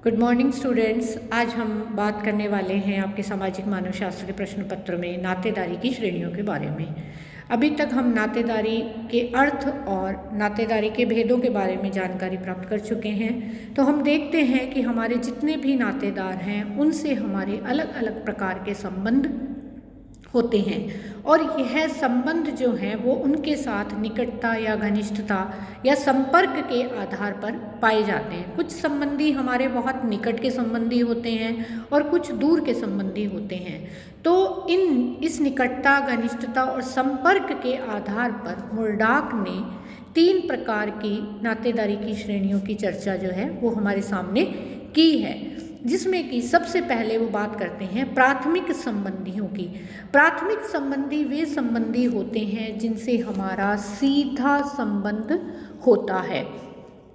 Good morning students. आज हम बात करने वाले हैं आपके सामाजिक मानव शास्त्र के प्रश्न पत्र में नातेदारी की श्रेणियों के बारे में। अभी तक हम नातेदारी के अर्थ और नातेदारी के भेदों के बारे में जानकारी प्राप्त कर चुके हैं। तो हम देखते हैं कि हमारे जितने भी नातेदार हैं उनसे हमारे अलग अलग प्रकार के संबंध होते हैं और यह संबंध जो हैं वो उनके साथ निकटता या घनिष्ठता या संपर्क के आधार पर पाए जाते हैं। कुछ संबंधी हमारे बहुत निकट के संबंधी होते हैं और कुछ दूर के संबंधी होते हैं। तो इस निकटता, घनिष्ठता और संपर्क के आधार पर मुर्डाक ने 3 प्रकार की नातेदारी की श्रेणियों की चर्चा जो है वो हमारे सामने की है, जिसमें कि सबसे पहले वो बात करते हैं प्राथमिक संबंधियों की। प्राथमिक संबंधी वे संबंधी होते हैं जिनसे हमारा सीधा संबंध होता है,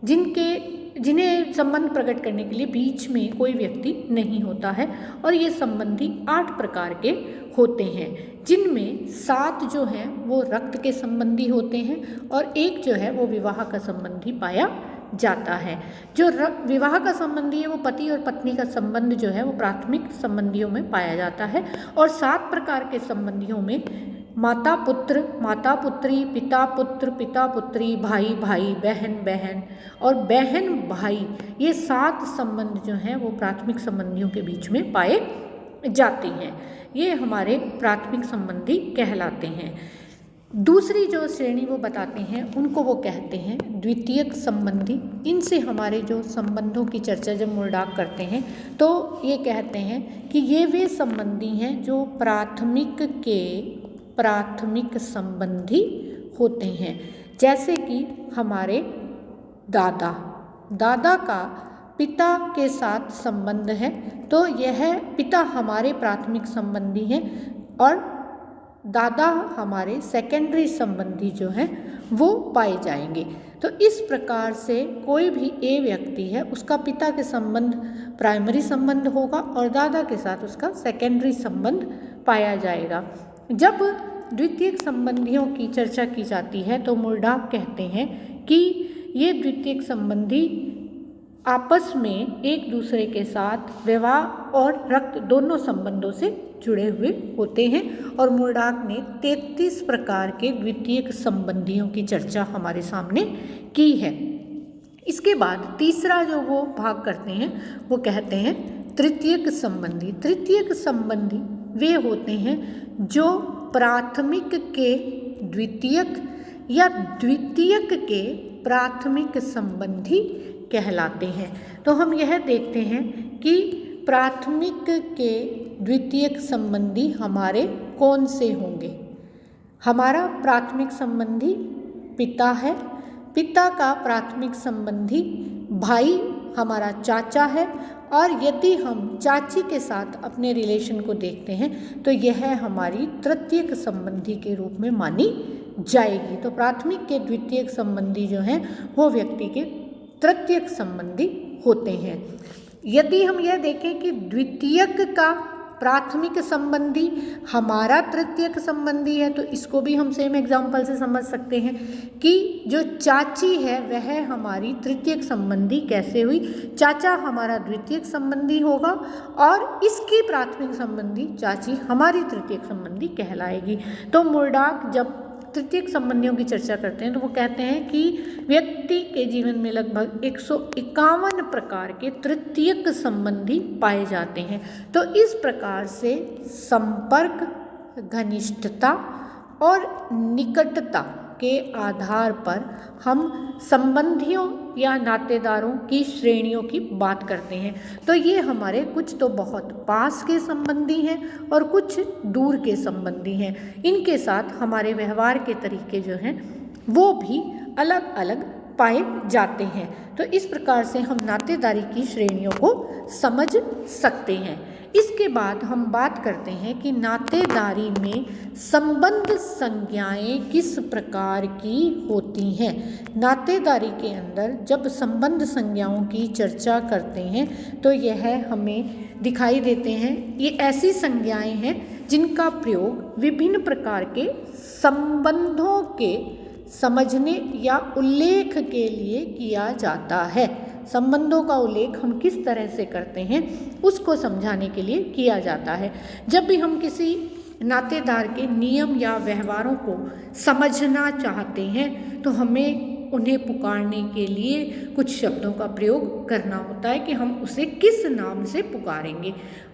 जिन्हें संबंध प्रकट करने के लिए बीच में कोई व्यक्ति नहीं होता है। और ये संबंधी 8 प्रकार के होते हैं, जिनमें 7 जो हैं वो रक्त के संबंधी होते हैं और 1 जो है वो विवाह का संबंधी पाया जाता है। जो विवाह का संबंधी है वो पति और पत्नी का संबंध जो है वो प्राथमिक संबंधियों में पाया जाता है। और 7 प्रकार के संबंधियों में माता पुत्र, माता पुत्री, पिता पुत्र, पिता पुत्री, भाई भाई, बहन बहन और बहन भाई, ये 7 संबंध जो हैं वो प्राथमिक संबंधियों के बीच में पाए जाते हैं। ये हमारे प्राथमिक संबंधी कहलाते हैं। दूसरी जो श्रेणी वो बताते हैं उनको वो कहते हैं द्वितीयक संबंधी। इनसे हमारे जो संबंधों की चर्चा जब मुर्डाक करते हैं तो ये कहते हैं कि ये वे संबंधी हैं जो प्राथमिक संबंधी होते हैं। जैसे कि हमारे दादा का पिता के साथ संबंध है तो यह पिता हमारे प्राथमिक संबंधी हैं और दादा हमारे सेकेंडरी संबंधी जो हैं वो पाए जाएंगे। तो इस प्रकार से कोई भी ए व्यक्ति है उसका पिता के संबंध प्राइमरी संबंध होगा और दादा के साथ उसका सेकेंडरी संबंध पाया जाएगा। जब द्वितीयक संबंधियों की चर्चा की जाती है तो मुर्डाक कहते हैं कि ये द्वितीयक संबंधी आपस में एक दूसरे के साथ विवाह और रक्त दोनों संबंधों से जुड़े हुए होते हैं। और मुर्डाक ने 33 प्रकार के द्वितीयक संबंधियों की चर्चा हमारे सामने की है। इसके बाद तीसरा जो वो भाग करते हैं वो कहते हैं तृतीयक संबंधी। तृतीयक संबंधी वे होते हैं जो प्राथमिक के द्वितीयक या द्वितीयक के प्राथमिक संबंधी कहलाते हैं। तो हम यह देखते हैं कि प्राथमिक के द्वितीयक संबंधी हमारे कौन से होंगे। हमारा प्राथमिक संबंधी पिता है, पिता का प्राथमिक संबंधी भाई हमारा चाचा है और यदि हम चाची के साथ अपने रिलेशन को देखते हैं तो यह हमारी तृतीयक संबंधी के रूप में मानी जाएगी। तो प्राथमिक के द्वितीयक संबंधी जो हैं वो व्यक्ति के तृतीयक संबंधी होते हैं। यदि हम यह देखें कि द्वितीयक का प्राथमिक संबंधी हमारा तृतीयक संबंधी है तो इसको भी हम सेम एग्जाम्पल से समझ सकते हैं कि जो चाची है वह हमारी तृतीयक संबंधी कैसे हुई। चाचा हमारा द्वितीयक संबंधी होगा और इसकी प्राथमिक संबंधी चाची हमारी तृतीयक संबंधी कहलाएगी। तो मुर्डाक जब तृतीयक संबंधियों की चर्चा करते हैं तो वो कहते हैं कि व्यक्ति के जीवन में लगभग 151 प्रकार के तृतीयक संबंधी पाए जाते हैं। तो इस प्रकार से संपर्क, घनिष्ठता और निकटता के आधार पर हम संबंधियों या नातेदारों की श्रेणियों की बात करते हैं। तो ये हमारे कुछ तो बहुत पास के संबंधी हैं और कुछ दूर के संबंधी हैं। इनके साथ हमारे व्यवहार के तरीके जो हैं वो भी अलग अलग पाए जाते हैं। तो इस प्रकार से हम नातेदारी की श्रेणियों को समझ सकते हैं। इसके बाद हम बात करते हैं कि नातेदारी में संबंध संज्ञाएं किस प्रकार की होती हैं। नातेदारी के अंदर जब संबंध संज्ञाओं की चर्चा करते हैं तो यह हमें दिखाई देते हैं। ये ऐसी संज्ञाएं हैं जिनका प्रयोग विभिन्न प्रकार के संबंधों के समझने या उल्लेख के लिए किया जाता है। संबंधों का उल्लेख हम किस तरह से करते हैं उसको समझाने के लिए किया जाता है। जब भी हम किसी नातेदार के नियम या व्यवहारों को समझना चाहते हैं तो हमें उन्हें पुकारने के लिए कुछ शब्दों का प्रयोग करना होता है कि हम उसे किस नाम से पुकारेंगे।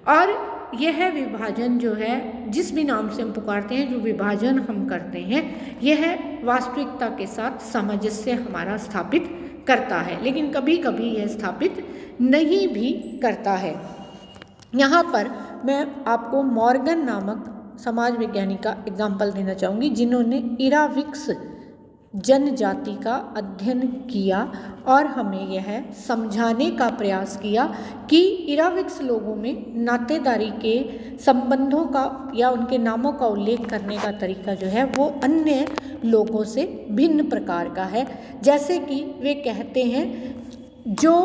और यह विभाजन जो है, जिस भी नाम से हम पुकारते हैं, जो विभाजन हम करते हैं, यह वास्तविकता के साथ सामंजस्य हमारा स्थापित करता है, लेकिन कभी कभी यह स्थापित नहीं भी करता है। यहाँ पर मैं आपको मॉर्गन नामक समाज विज्ञानी का एग्जाम्पल देना चाहूँगी, जिन्होंने इराविक्स जनजाति का अध्ययन किया और हमें यह समझाने का प्रयास किया कि इराविक्स लोगों में नातेदारी के संबंधों का या उनके नामों का उल्लेख करने का तरीका जो है वो अन्य लोगों से भिन्न प्रकार का है। जैसे कि वे कहते हैं, जो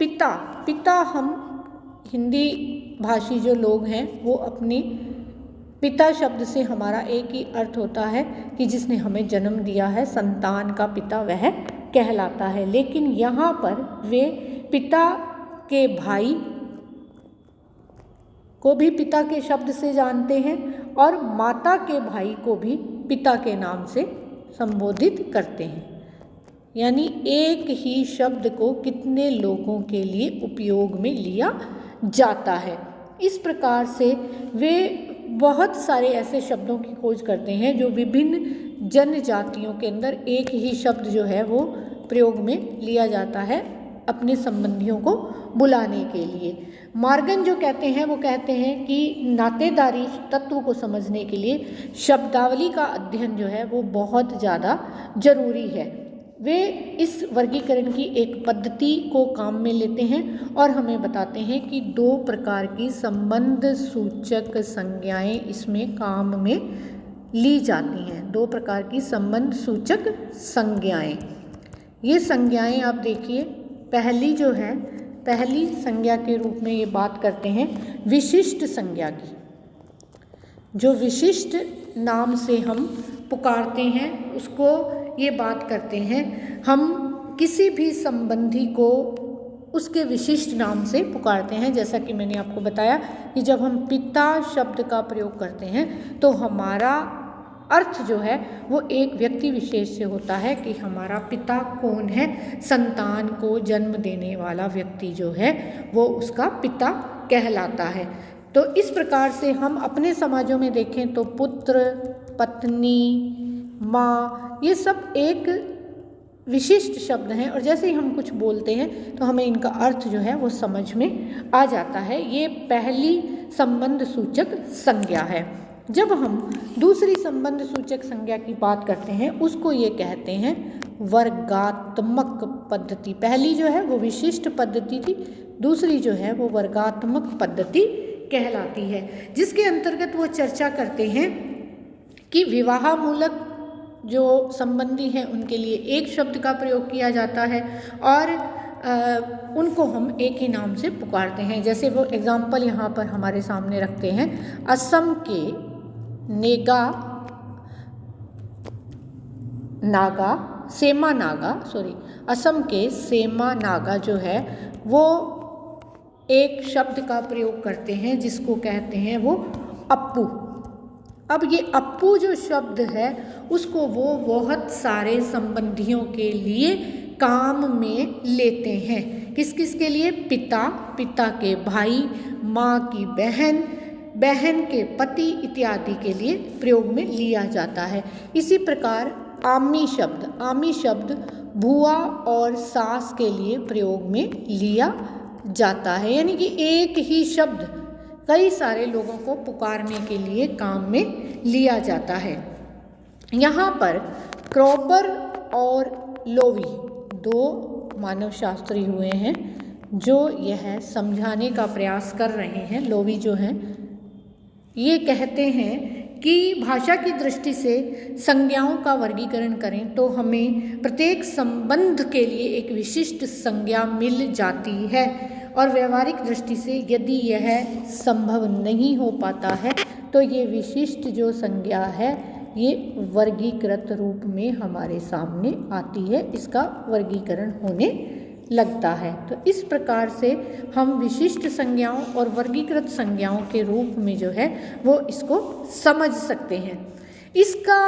पिता हम हिंदी भाषी जो लोग हैं वो अपनी पिता शब्द से हमारा एक ही अर्थ होता है कि जिसने हमें जन्म दिया है, संतान का पिता वह कहलाता है। लेकिन यहाँ पर वे पिता के भाई को भी पिता के शब्द से जानते हैं और माता के भाई को भी पिता के नाम से संबोधित करते हैं। यानी एक ही शब्द को कितने लोगों के लिए उपयोग में लिया जाता है। इस प्रकार से वे बहुत सारे ऐसे शब्दों की खोज करते हैं जो विभिन्न जनजातियों के अंदर एक ही शब्द जो है वो प्रयोग में लिया जाता है अपने संबंधियों को बुलाने के लिए। मॉर्गन जो कहते हैं वो कहते हैं कि नातेदारी तत्व को समझने के लिए शब्दावली का अध्ययन जो है वो बहुत ज़्यादा जरूरी है। वे इस वर्गीकरण की एक पद्धति को काम में लेते हैं और हमें बताते हैं कि 2 प्रकार की संबंध सूचक संज्ञाएं इसमें काम में ली जाती हैं। 2 प्रकार की संबंध सूचक संज्ञाएं, ये संज्ञाएं आप देखिए, पहली जो है, पहली संज्ञा के रूप में ये बात करते हैं विशिष्ट संज्ञा की। जो विशिष्ट नाम से हम पुकारते हैं उसको ये बात करते हैं, हम किसी भी संबंधी को उसके विशिष्ट नाम से पुकारते हैं। जैसा कि मैंने आपको बताया कि जब हम पिता शब्द का प्रयोग करते हैं तो हमारा अर्थ जो है वो एक व्यक्ति विशेष से होता है कि हमारा पिता कौन है। संतान को जन्म देने वाला व्यक्ति जो है वो उसका पिता कहलाता है। तो इस प्रकार से हम अपने समाजों में देखें तो पुत्र, पत्नी, माँ, ये सब एक विशिष्ट शब्द हैं और जैसे ही हम कुछ बोलते हैं तो हमें इनका अर्थ जो है वो समझ में आ जाता है। ये पहली संबंध सूचक संज्ञा है। जब हम दूसरी संबंध सूचक संज्ञा की बात करते हैं उसको ये कहते हैं वर्गात्मक पद्धति। पहली जो है वो विशिष्ट पद्धति थी, दूसरी जो है वो वर्गात्मक पद्धति कहलाती है, जिसके अंतर्गत वो चर्चा करते हैं कि विवाहमूलक जो संबंधी हैं उनके लिए एक शब्द का प्रयोग किया जाता है और उनको हम एक ही नाम से पुकारते हैं। जैसे वो एग्जाम्पल यहाँ पर हमारे सामने रखते हैं, असम के असम के सेमा नागा जो है वो एक शब्द का प्रयोग करते हैं जिसको कहते हैं वो अप्पू। अब ये अप्पू जो शब्द है उसको वो बहुत सारे संबंधियों के लिए काम में लेते हैं। किस किस के लिए? पिता, पिता के भाई, माँ की बहन, बहन के पति इत्यादि के लिए प्रयोग में लिया जाता है। इसी प्रकार आमी शब्द बुआ और सास के लिए प्रयोग में लिया जाता है। यानी कि एक ही शब्द कई सारे लोगों को पुकारने के लिए काम में लिया जाता है। यहाँ पर क्रॉपर और लोवी 2 मानवशास्त्री हुए हैं जो यह समझाने का प्रयास कर रहे हैं। लोवी जो हैं ये कहते हैं कि भाषा की दृष्टि से संज्ञाओं का वर्गीकरण करें तो हमें प्रत्येक संबंध के लिए एक विशिष्ट संज्ञा मिल जाती है और व्यवहारिक दृष्टि से यदि यह संभव नहीं हो पाता है तो ये विशिष्ट जो संज्ञा है ये वर्गीकृत रूप में हमारे सामने आती है, इसका वर्गीकरण होने लगता है। तो इस प्रकार से हम विशिष्ट संज्ञाओं और वर्गीकृत संज्ञाओं के रूप में जो है वो इसको समझ सकते हैं। इसका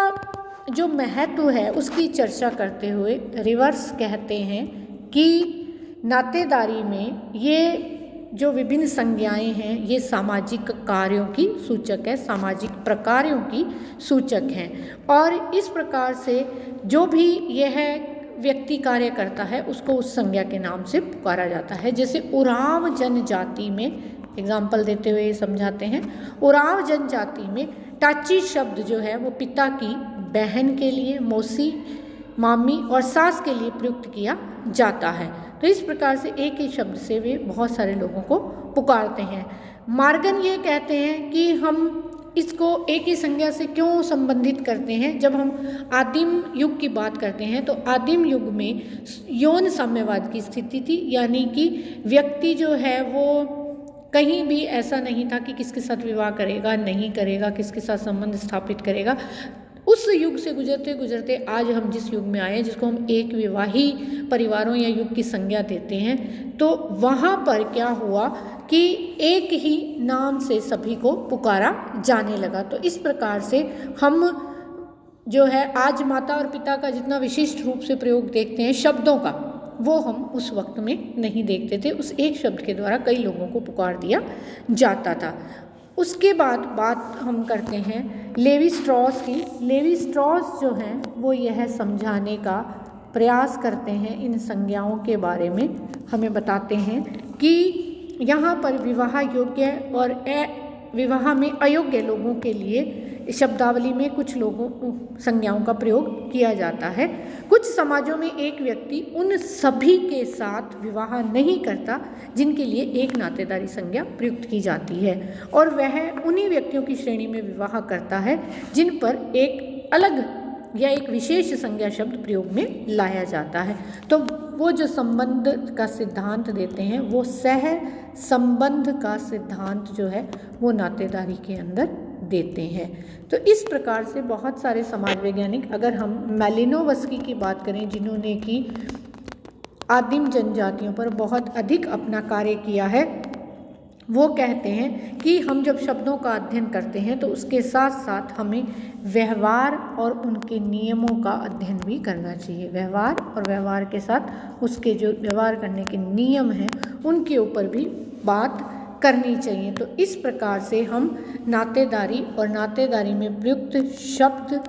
जो महत्व है उसकी चर्चा करते हुए रिवर्स कहते हैं कि नातेदारी में ये जो विभिन्न संज्ञाएं हैं ये सामाजिक कार्यों की सूचक है, सामाजिक प्रकारों की सूचक हैं, और इस प्रकार से जो भी यह व्यक्ति कार्य करता है उसको उस संज्ञा के नाम से पुकारा जाता है। जैसे उरांव जनजाति में, एग्जाम्पल देते हुए समझाते हैं, उरांव जनजाति में टाची शब्द जो है वो पिता की बहन के लिए, मौसी, मामी और सास के लिए प्रयुक्त किया जाता है। तो इस प्रकार से एक ही शब्द से वे बहुत सारे लोगों को पुकारते हैं। मार्गन ये कहते हैं कि हम इसको एक ही संज्ञा से क्यों संबंधित करते हैं। जब हम आदिम युग की बात करते हैं तो आदिम युग में यौन साम्यवाद की स्थिति थी, यानी कि व्यक्ति जो है वो कहीं भी ऐसा नहीं था कि किसके साथ विवाह करेगा, नहीं करेगा, किसके साथ संबंध स्थापित करेगा। उस युग से गुजरते गुजरते आज हम जिस युग में आए हैं, जिसको हम एक विवाही परिवारों या युग की संज्ञा देते हैं, तो वहाँ पर क्या हुआ कि एक ही नाम से सभी को पुकारा जाने लगा। तो इस प्रकार से हम जो है आज माता और पिता का जितना विशिष्ट रूप से प्रयोग देखते हैं शब्दों का, वो हम उस वक्त में नहीं देखते थे। उस एक शब्द के द्वारा कई लोगों को पुकार दिया जाता था। उसके बाद बात हम करते हैं लेवी स्ट्रॉस की। लेवी स्ट्रॉस जो हैं वो यह समझाने का प्रयास करते हैं इन संज्ञाओं के बारे में, हमें बताते हैं कि यहाँ पर विवाह योग्य और विवाह में अयोग्य लोगों के लिए शब्दावली में कुछ लोगों संज्ञाओं का प्रयोग किया जाता है। कुछ समाजों में एक व्यक्ति उन सभी के साथ विवाह नहीं करता जिनके लिए एक नातेदारी संज्ञा प्रयुक्त की जाती है, और वह उन्हीं व्यक्तियों की श्रेणी में विवाह करता है जिन पर एक अलग या एक विशेष संज्ञा शब्द प्रयोग में लाया जाता है। तो वो जो संबंध का सिद्धांत देते हैं वो सह संबंध का सिद्धांत जो है वो नातेदारी के अंदर देते हैं। तो इस प्रकार से बहुत सारे समाज वैज्ञानिक, अगर हम मैलिनोवस्की की बात करें जिन्होंने कि आदिम जनजातियों पर बहुत अधिक अपना कार्य किया है, वो कहते हैं कि हम जब शब्दों का अध्ययन करते हैं तो उसके साथ साथ हमें व्यवहार और उनके नियमों का अध्ययन भी करना चाहिए। व्यवहार और व्यवहार के साथ उसके जो व्यवहार करने के नियम हैं उनके ऊपर भी बात करनी चाहिए। तो इस प्रकार से हम नातेदारी और नातेदारी में प्रयुक्त शब्द,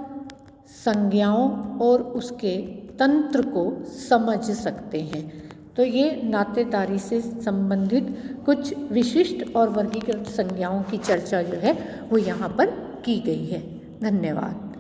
संज्ञाओं और उसके तंत्र को समझ सकते हैं। तो ये नातेदारी से संबंधित कुछ विशिष्ट और वर्गीकृत संज्ञाओं की चर्चा जो है वो यहाँ पर की गई है। धन्यवाद।